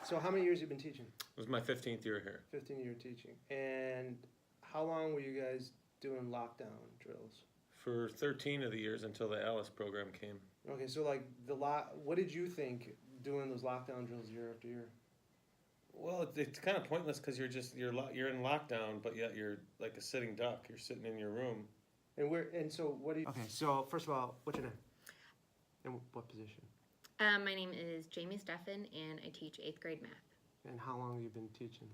So how many years have you been teaching? It was my 15th year here. 15-year teaching. And how long were you guys doing lockdown drills? For 13 of the years until the Alice program came. Okay, so like what did you think doing those lockdown drills year after year? Well, it's kind of pointless because you're in lockdown, but yet you're like a sitting duck. You're sitting in your room. And so what do you? Okay, so first of all, what's your name? And what position? My name is Jamie Steffen, and I teach 8th grade math. And how long have you been teaching?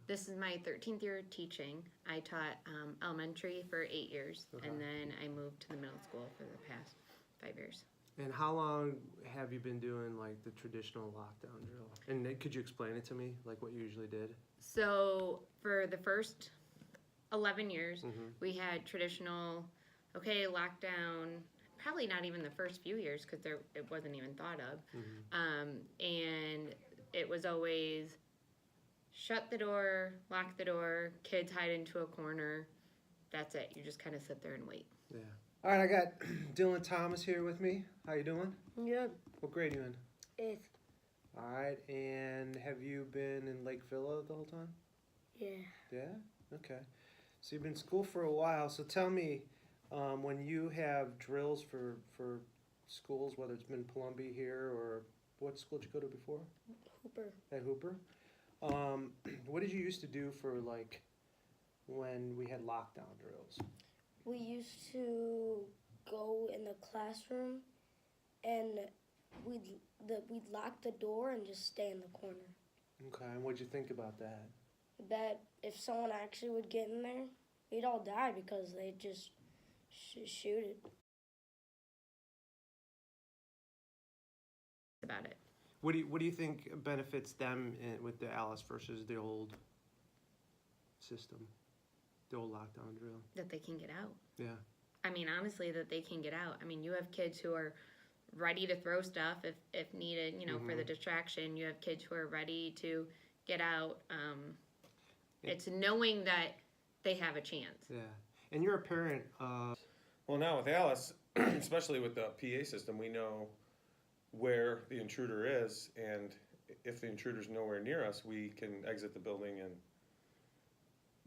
This is my 13th year teaching. I taught elementary for 8 years, Okay. and then I moved to the middle school for the past 5 years. And how long have you been doing like the traditional lockdown drill? And could you explain it to me, like what you usually did? So for the first 11 years, Mm-hmm. we had traditional, lockdown. Probably not even the first few years because it wasn't even thought of. Mm-hmm. And it was always shut the door, lock the door, kids hide into a corner. That's it. You just kind of sit there and wait. Yeah. All right, I got Dylan Thomas here with me. How you doing? Good. What grade are you in? 8th. All right, and have you been in Lake Villa the whole time? Yeah. Yeah? Okay. So you've been in school for a while, so tell me, when you have drills for schools, whether it's been Columbia here or what school did you go to before? Hooper. At Hooper? What did you used to do for like when we had lockdown drills? We used to go in the classroom and we'd lock the door and just stay in the corner. Okay, and what'd you think about that? That if someone actually would get in there, we'd all die because they'd just shoot it. About it. What do you think benefits them with the Alice versus the old system, the old lockdown drill? That they can get out. Yeah. I mean, honestly, that they can get out. I mean, you have kids who are ready to throw stuff if needed, for the distraction. You have kids who are ready to get out. It's knowing that they have a chance. Yeah. And you're a parent. Well, now with Alice, especially with the PA system, we know where the intruder is, and if the intruder's nowhere near us, we can exit the building and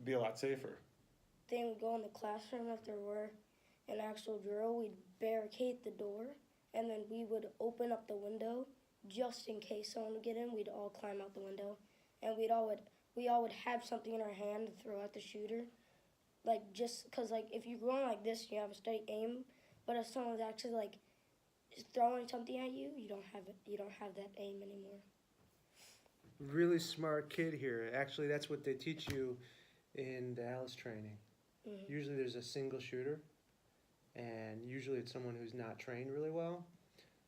be a lot safer. Then we'd go in the classroom if there were an actual drill. We'd barricade the door and then we would open up the window just in case someone would get in. We'd all climb out the window, and we all would have something in our hand to throw at the shooter. Like, just because, like, if you're going like this, you have a steady aim, but if someone's actually like throwing something at you, you don't have that aim anymore. Really smart kid here. Actually, that's what they teach you in the Alice training. Mm-hmm. Usually there's a single shooter, and usually it's someone who's not trained really well.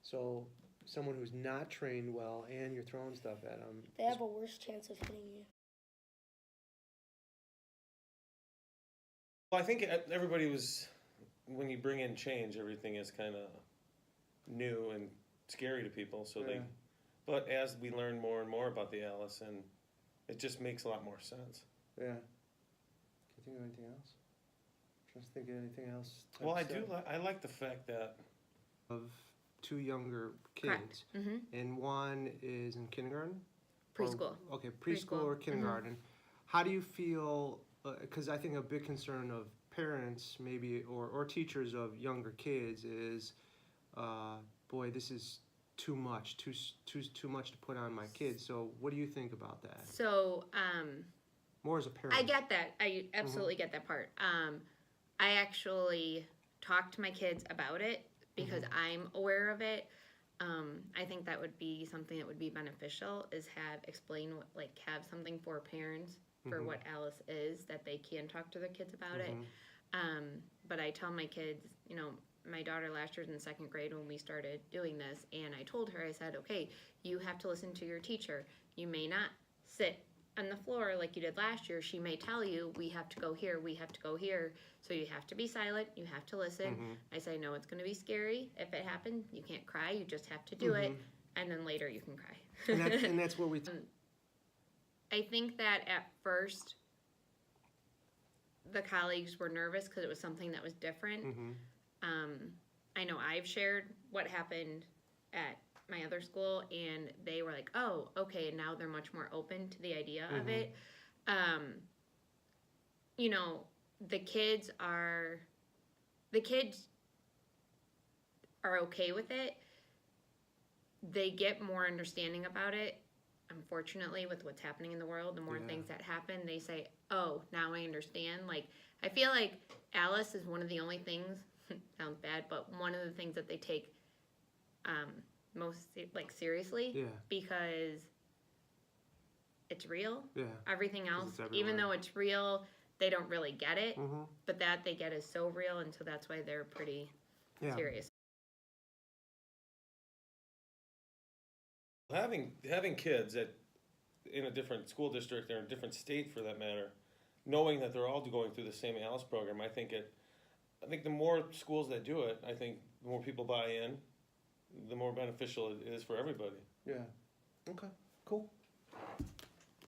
So someone who's not trained well and you're throwing stuff at them. They have a worse chance of hitting you. Well, I think everybody was, when you bring in change, everything is kind of new and scary to people. So Yeah. But as we learn more and more about the Alice, and it just makes a lot more sense. Yeah. Can you think of anything else? Trying to think of anything else. Well, I like the fact that Of two younger kids. Correct. Mm-hmm. And one is in kindergarten? Preschool. Okay, preschool or kindergarten. How do you feel, because I think a big concern of parents maybe or teachers of younger kids is, boy, this is too much to put on my kids. So what do you think about that? So, More as a parent. I get that. I absolutely get that part. I actually talk to my kids about it because I'm aware of it. I think that would be something that would be beneficial is have something for parents for what Alice is, that they can talk to their kids about it. But I tell my kids, my daughter last year was in 2nd grade when we started doing this, and I told her, I said, okay, you have to listen to your teacher. You may not sit on the floor like you did last year. She may tell you, we have to go here, we have to go here. So you have to be silent, you have to listen. I say, no, it's going to be scary. If it happens, you can't cry, you just have to do it, and then later you can cry. And that's what we... I think that at first, the colleagues were nervous because it was something that was different. I know I've shared what happened at my other school, and they were like, oh, okay, now they're much more open to the idea of it. You know, the kids are okay with it. They get more understanding about it. Unfortunately, with what's happening in the world, the more Yeah. things that happen, they say, oh, now I understand. Like, I feel like Alice is one of the only things, sounds bad, but one of the things that they take most, like, seriously, Yeah. because it's real. Yeah. Everything 'Cause else, it's even everywhere. though it's real, they don't really get it. Mm-hmm. But that they get is so real, and so that's why they're pretty Yeah. serious. Having kids in a different school district or a different state for that matter, knowing that they're all going through the same ALICE program, I think the more schools that do it, I think the more people buy in, the more beneficial it is for everybody. Yeah. Okay. Cool.